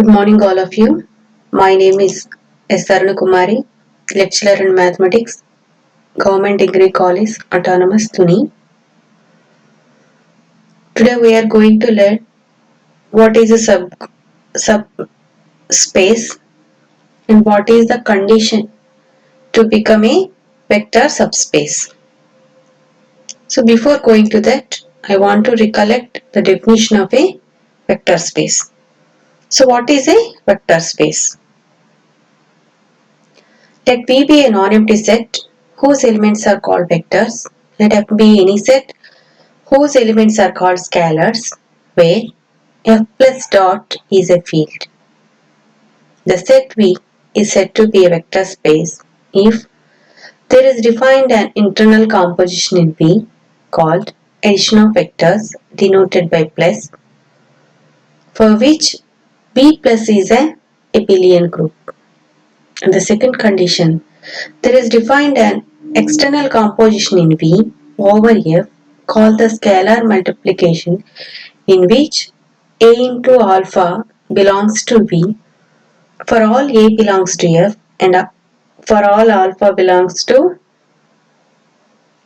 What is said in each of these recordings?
Good morning, all of you. My name is S. Arunakumari, lecturer in mathematics, Government Degree College, Autonomous, Thuni. Today we are going to learn what is a subspace and what is the condition to become a vector subspace. So before going to that, I want to recollect the definition of a vector space. So what is a vector space? Let V be a non-empty set whose elements are called vectors. Let F be any set whose elements are called scalars, where F plus dot is a field. The set V is said to be a vector space if there is defined an internal composition in V called addition of vectors denoted by plus, for which V plus is an abelian group. And the second condition, there is defined an external composition in V over F called the scalar multiplication in which A into alpha belongs to V for all A belongs to F and for all alpha belongs to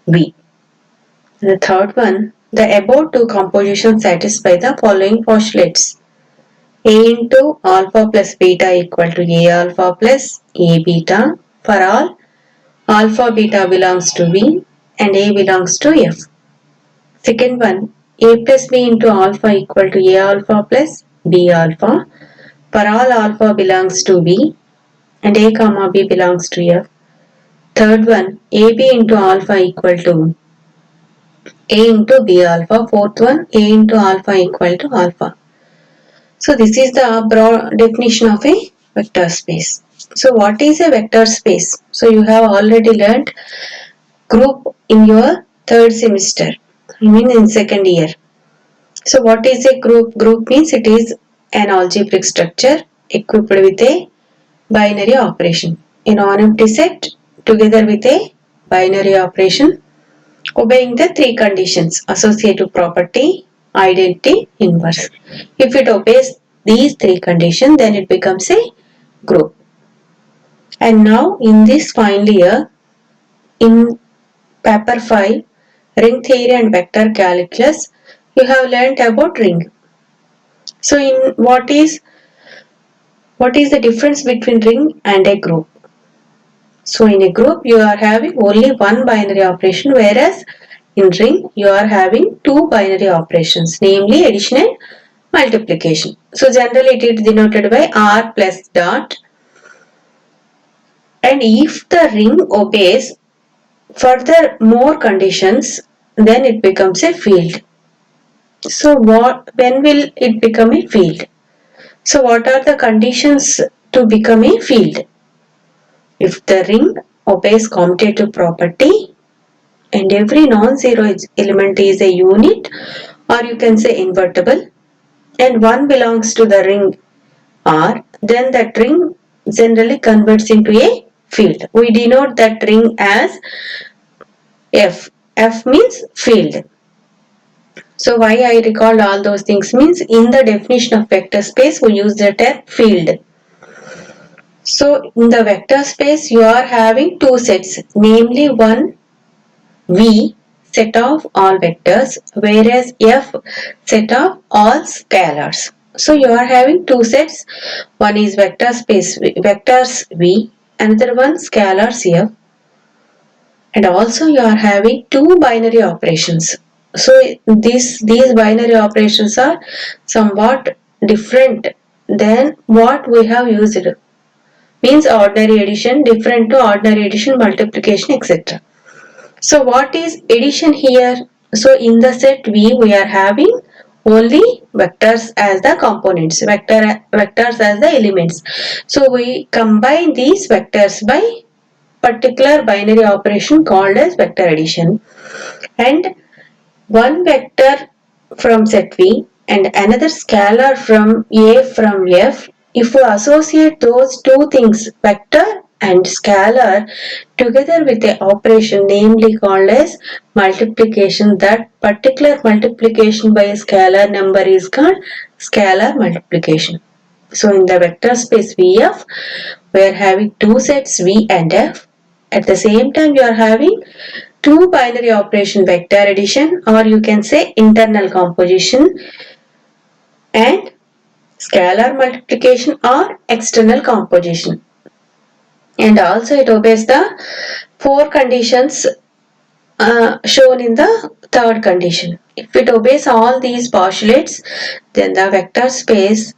V. And the third one, the above two compositions satisfy the following postulates. A into alpha plus beta equal to A alpha plus A beta for all alpha beta belongs to V and A belongs to F. Second one, A plus B into alpha equal to A alpha plus B alpha for all alpha belongs to V and A comma B belongs to F. Third one, AB into alpha equal to A into B alpha. Fourth one, A into alpha equal to alpha. So this is the broad definition of a vector space. So what is a vector space? So you have already learned group in your third semester, in second year. So what is a group? Group means it is an algebraic structure equipped with a binary operation. A non-empty set together with a binary operation obeying the three conditions: associative property, identity, inverse. If it obeys these three conditions, then it becomes a group. And now in this final year, in paper 5, ring theory and vector calculus, you have learnt about ring. So in what is the difference between ring and a group? So in a group you are having only one binary operation, whereas in ring you are having two binary operations, namely addition and multiplication. So generally it is denoted by R plus dot, and if the ring obeys further more conditions, then it becomes a field. So when will it become a field? So what are the conditions to become a field? If the ring obeys commutative property and every non-zero element is a unit, or you can say invertible, and one belongs to the ring R, then that ring generally converts into a field. We denote that ring as F. F means field. So why I recalled all those things means in the definition of vector space we use the term field. So in the vector space you are having two sets, namely one V set of all vectors, whereas F set of all scalars. So you are having two sets, one is vector space vectors V, another one scalars F, and also you are having two binary operations. So these binary operations are somewhat different than what we have used. Means ordinary addition different to ordinary addition, multiplication, etc. So what is addition here? So in the set V we are having only vectors as the components, vectors as the elements. So we combine these vectors by particular binary operation called as vector addition, and one vector from set V and another scalar from A from F. If we associate those two things, vector and scalar, together with a operation namely called as multiplication, that particular multiplication by a scalar number is called scalar multiplication. So in the vector space Vf, we are having two sets V and F. At the same time, you are having two binary operation vector addition, or you can say internal composition, and scalar multiplication or external composition. And also it obeys the four conditions shown in the third condition. If it obeys all these postulates, then the vector space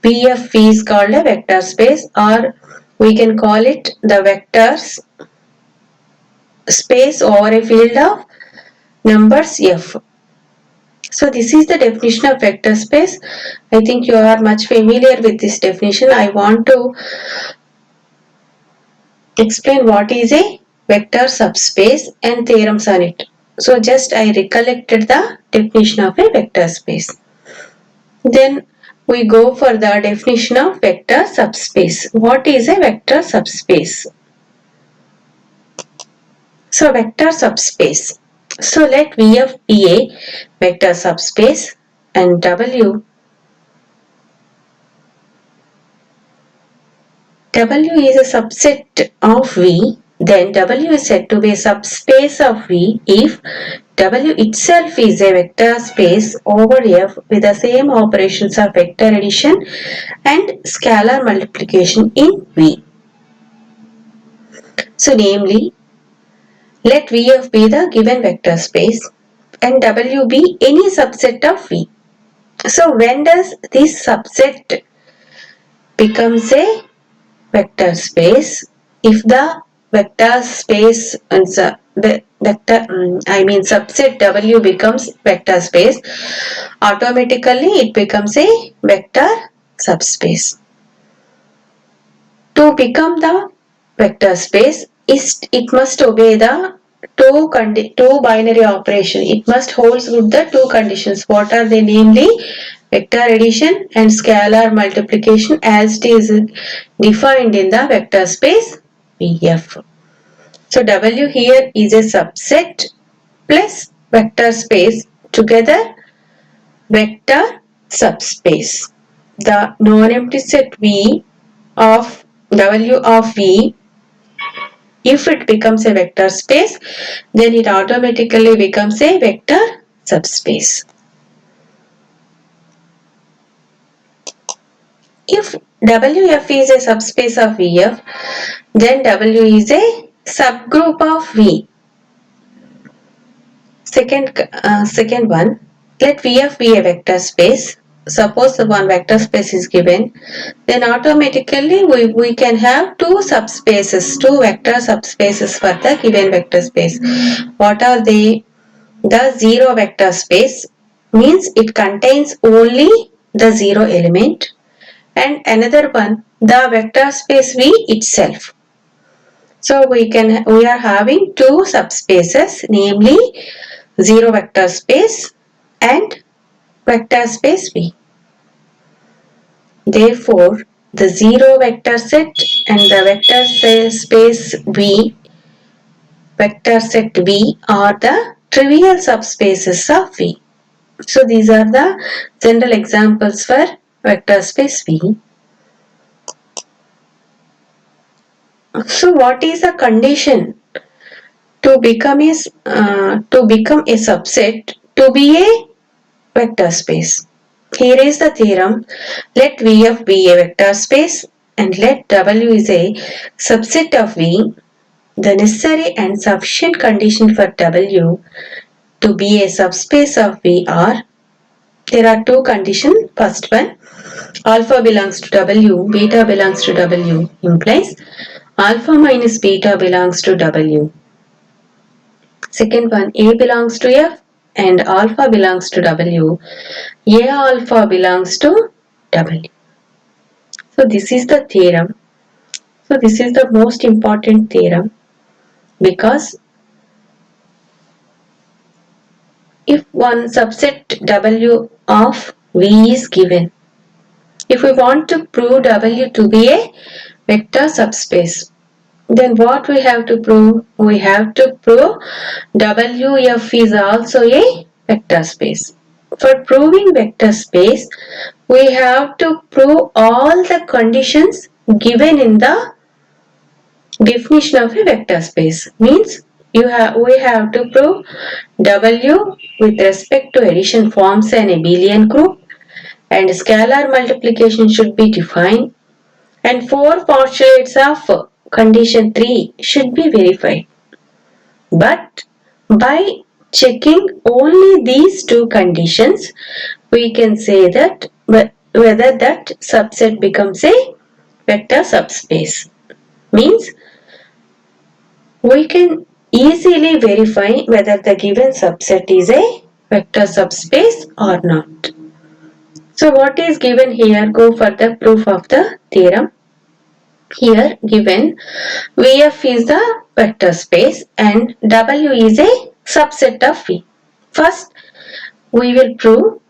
VFV is called a vector space, or we can call it the vectors space over a field of numbers F. So this is the definition of vector space. I think you are much familiar with this definition. I want to explain what is a vector subspace and theorems on it. So just I recollected the definition of a vector space. Then we go for the definition of vector subspace. What is a vector subspace? So vector subspace. So let Vf be a vector subspace and W is a subset of V, then W is said to be a subspace of V if W itself is a vector space over F with the same operations of vector addition and scalar multiplication in V. So namely, let Vf be the given vector space and W be any subset of V. So when does this subset becomes a vector space? If the vector space subset W becomes vector space, automatically it becomes a vector subspace. To become the vector space, it must obey the two binary operation. It must hold good the two conditions. What are they? Namely, vector addition and scalar multiplication as it is defined in the vector space Vf. So W here is a subset plus vector space, together vector subspace. The non-empty set V of W of V, if it becomes a vector space, then it automatically becomes a vector subspace. If Wf is a subspace of Vf, then W is a subgroup of V. Second one, let Vf be a vector space. Suppose the one vector space is given, then automatically we can have two subspaces, two vector subspaces for the given vector space. What are they? The zero vector space means it contains only the zero element, and another one, the vector space V itself. So we are having two subspaces, namely zero vector space and vector space V. Therefore, the zero vector set and the vector space V, vector set V, are the trivial subspaces of V. So these are the general examples for vector space V. So what is the condition to become a subset to be a vector space? Here is the theorem. Let Vf be a vector space and let W is a subset of V. The necessary and sufficient condition for W to be a subspace of V are, there are two conditions. First one, alpha belongs to W, beta belongs to W, implies alpha minus beta belongs to W. Second one, A belongs to F and alpha belongs to W. A alpha belongs to W. So this is the theorem. So this is the most important theorem, because if one subset W of V is given, if we want to prove W to be a vector subspace, then what we have to prove? We have to prove WF is also a vector space. For proving vector space, we have to prove all the conditions given in the definition of a vector space. Means we have to prove W with respect to addition forms an abelian group, and scalar multiplication should be defined, and 4 postulates of condition 3 should be verified. But by checking only these two conditions, we can say that whether that subset becomes a vector subspace. Means we can easily verify whether the given subset is a vector subspace or not. So what is given here? Go for the proof of the theorem. Here given Vf is the vector space and W is a subset of V. First we will prove,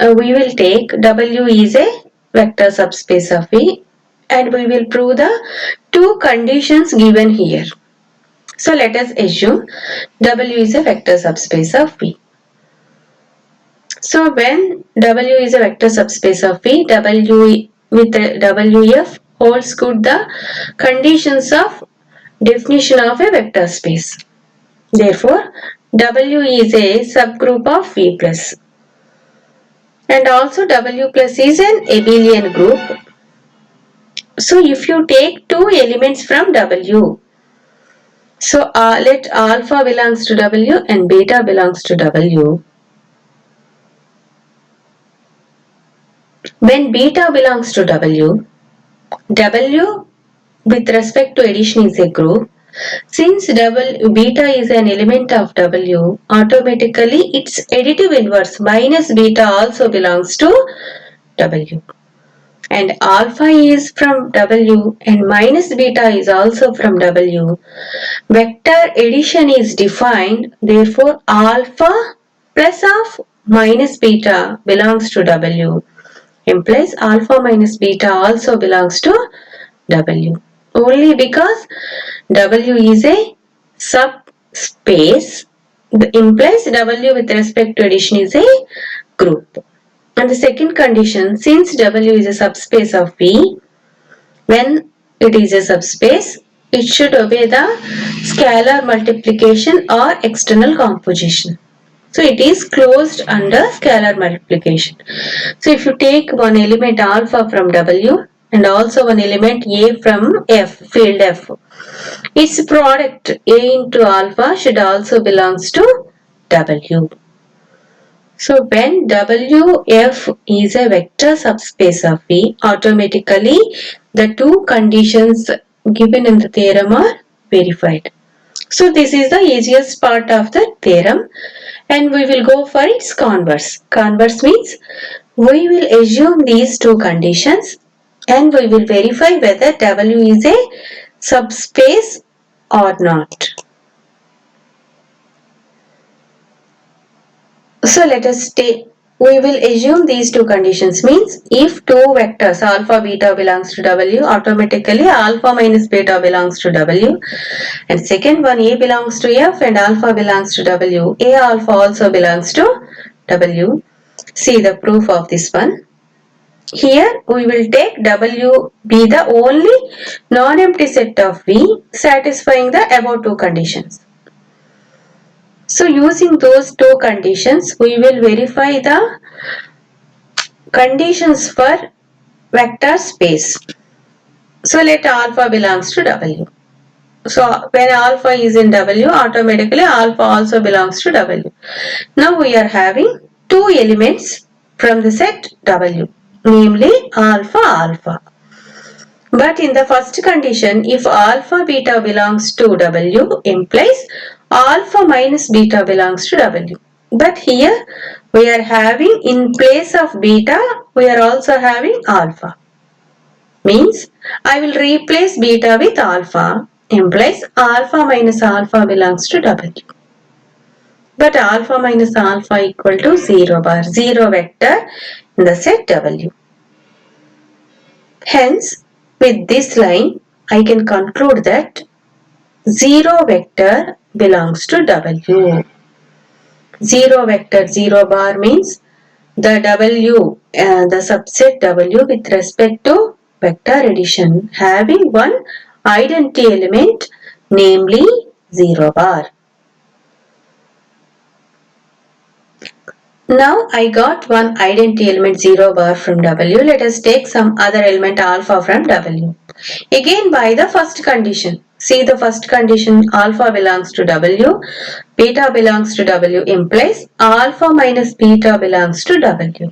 we will take W is a vector subspace of V and we will prove the two conditions given here. So let us assume W is a vector subspace of V. So when W is a vector subspace of V, W with WF holds good the conditions of definition of a vector space. Therefore, W is a subgroup of V plus. And also W plus is an abelian group. So if you take two elements from W, so let alpha belongs to W and beta belongs to W. When beta belongs to W, W with respect to addition is a group. Since beta is an element of W, automatically its additive inverse minus beta also belongs to W. And alpha is from W and minus beta is also from W. Vector addition is defined, therefore alpha plus of minus beta belongs to W, implies alpha minus beta also belongs to W. Only because W is a subspace, implies W with respect to addition is a group. And the second condition, since W is a subspace of V, when it is a subspace, it should obey the scalar multiplication or external composition. So it is closed under scalar multiplication. So if you take one element alpha from W and also one element A from F, field F, its product A into alpha should also belongs to W. So when WF is a vector subspace of V, automatically the two conditions given in the theorem are verified. So this is the easiest part of the theorem and we will go for its converse. Converse means we will assume these two conditions and we will verify whether W is a subspace or not. So let us take, we will assume these two conditions means if two vectors alpha beta belongs to W, automatically alpha minus beta belongs to W, and second one A belongs to F and alpha belongs to W, A alpha also belongs to W. See the proof of this one. Here we will take W be the only non-empty set of V satisfying the above two conditions. So using those two conditions, we will verify the conditions for vector space. So let alpha belongs to W. So when alpha is in W, automatically alpha also belongs to W. Now we are having two elements from the set W, namely alpha alpha. But in the first condition, if alpha beta belongs to W, implies alpha minus beta belongs to W. But here we are having in place of beta, we are also having alpha. Means I will replace beta with alpha, implies alpha minus alpha belongs to W. But alpha minus alpha equal to 0 bar, 0 vector in the set W. Hence, with this line, I can conclude that 0 vector belongs to W. 0 vector 0 bar means the W, the subset W with respect to vector addition having one identity element, namely 0 bar. Now I got one identity element 0 bar from W. Let us take some other element alpha from W. Again by the first condition. See the first condition, alpha belongs to W, beta belongs to W implies alpha minus beta belongs to W.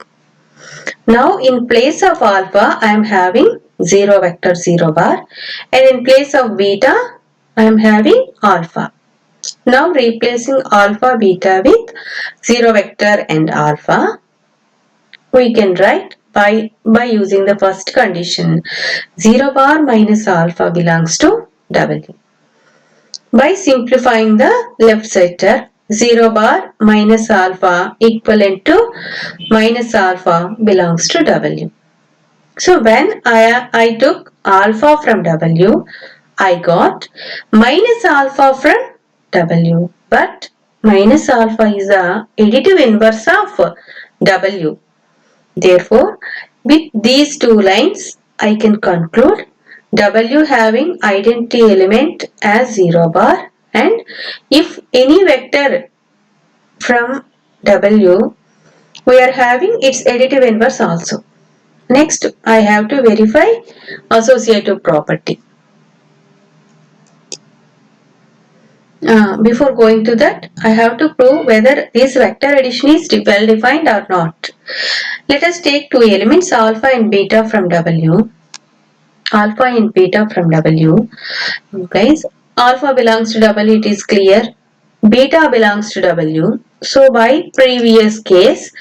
Now in place of alpha I am having 0 vector 0 bar, and in place of beta I am having alpha. Now replacing alpha beta with 0 vector and alpha, we can write by using the first condition, 0 bar minus alpha belongs to W. By simplifying the left side term, 0 bar minus alpha equivalent to minus alpha belongs to W. So when I took alpha from W, I got minus alpha from W. But minus alpha is the additive inverse of W. Therefore, with these two lines, I can conclude W having identity element as 0 bar, and if any vector from W, we are having its additive inverse also. Next, I have to verify associative property. Before going to that, I have to prove whether this vector addition is well defined or not. Let us take two elements alpha and beta from W. Alpha and beta from W. Guys, alpha belongs to W, it is clear. Beta belongs to W. So by previous case,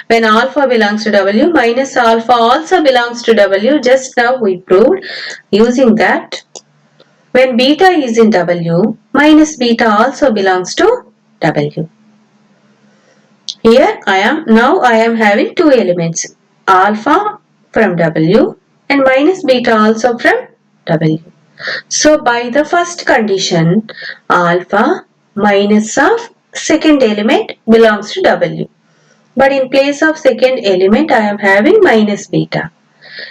when alpha belongs to W, minus alpha also belongs to W. Just now we proved using that. When beta is in W, minus beta also belongs to W. Here I am having two elements, alpha from W and minus beta also from W. So by the first condition, alpha minus of second element belongs to W. But in place of second element, I am having minus beta.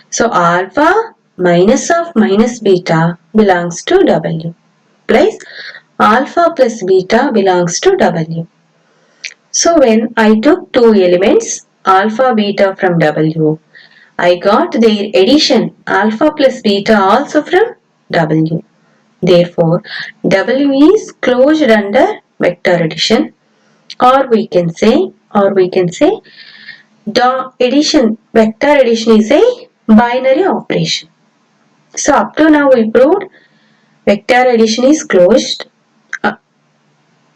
So alpha minus of minus beta belongs to W. Place alpha plus beta belongs to W. So when I took two elements, alpha beta from W, I got their addition alpha plus beta also from W. Therefore, W is closed under vector addition, or we can say vector addition is a binary operation. So up to now we proved vector addition is closed,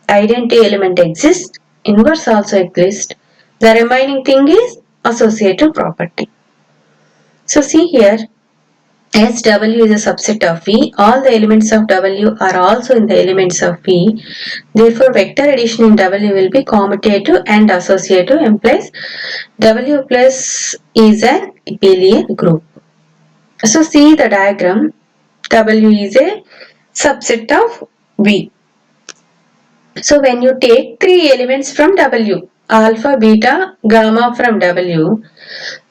identity element exists, inverse also exists. The remaining thing is associative property. So see here, as W is a subset of V, all the elements of W are also in the elements of V. Therefore, vector addition in W will be commutative and associative, implies W plus is an abelian group. So see the diagram, W is a subset of V. So when you take three elements from W, alpha, beta, gamma from W,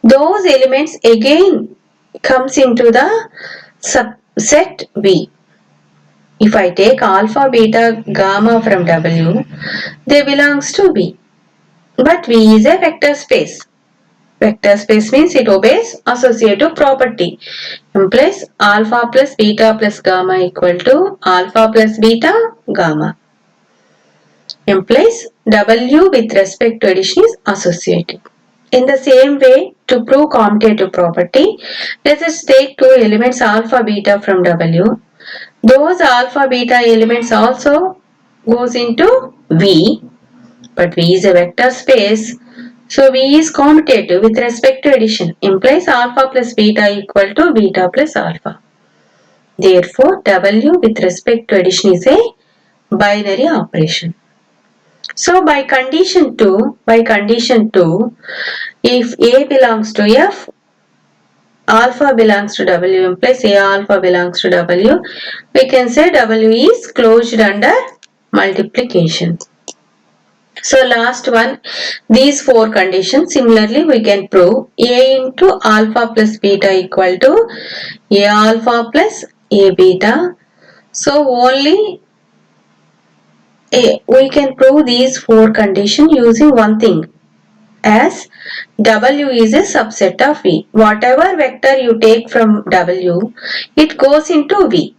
those elements again comes into the subset V. If I take alpha, beta, gamma from W, they belongs to V. But V is a vector space. Vector space means it obeys associative property. Implies alpha plus beta plus gamma equal to alpha plus beta gamma. Implies W with respect to addition is associative. In the same way, to prove commutative property, let us take two elements alpha beta from W. Those alpha beta elements also goes into V, but V is a vector space. So V is commutative with respect to addition, implies alpha plus beta equal to beta plus alpha. Therefore, W with respect to addition is a binary operation. So by condition 2, if A belongs to F, alpha belongs to W implies A alpha belongs to W, we can say W is closed under multiplication. So last one, these four conditions, similarly we can prove A into alpha plus beta equal to A alpha plus A beta. So only we can prove these four conditions using one thing, as W is a subset of V. Whatever vector you take from W, it goes into V.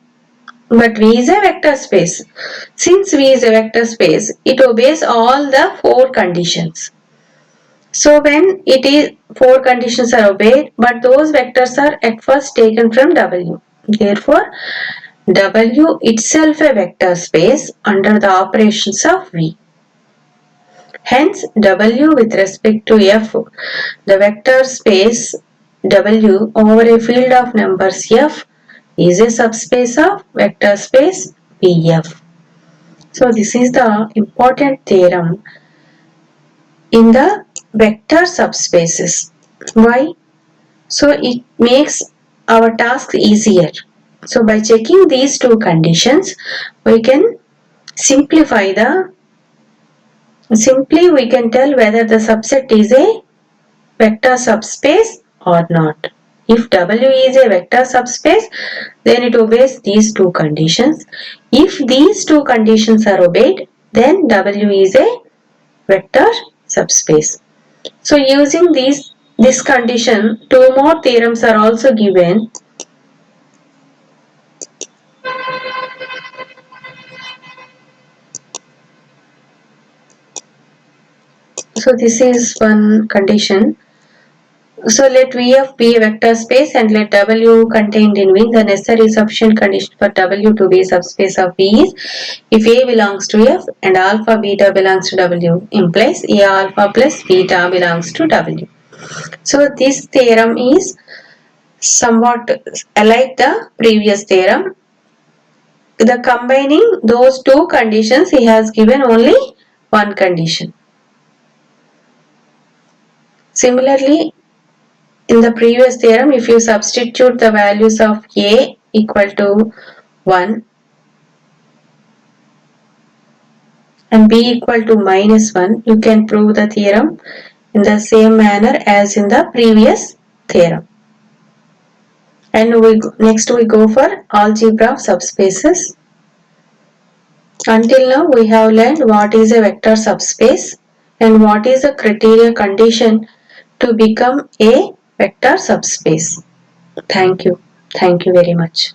But V is a vector space. Since V is a vector space, it obeys all the four conditions. So when it is four conditions are obeyed, but those vectors are at first taken from W. Therefore, W itself a vector space under the operations of V. Hence, W with respect to F, the vector space W over a field of numbers F is a subspace of vector space VF. So this is the important theorem in the vector subspaces. Why? So it makes our task easier. So by checking these two conditions, we can simplify the simply we can tell whether the subset is a vector subspace or not. If W is a vector subspace, then it obeys these two conditions. If these two conditions are obeyed, then W is a vector subspace. So using this condition, two more theorems are also given. So this is one condition. So let Vf be a vector space and let W contained in V. The necessary sufficient condition for W to be a subspace of V is if A belongs to F and alpha beta belongs to W, implies A alpha plus beta belongs to W. So this theorem is somewhat like the previous theorem. The combining those two conditions, he has given only one condition. Similarly, in the previous theorem, if you substitute the values of A equal to 1 and B equal to -1, you can prove the theorem in the same manner as in the previous theorem. And next we go for algebra of subspaces. Until now we have learned what is a vector subspace and what is a criteria condition to become a vector subspace. Thank you. Thank you very much.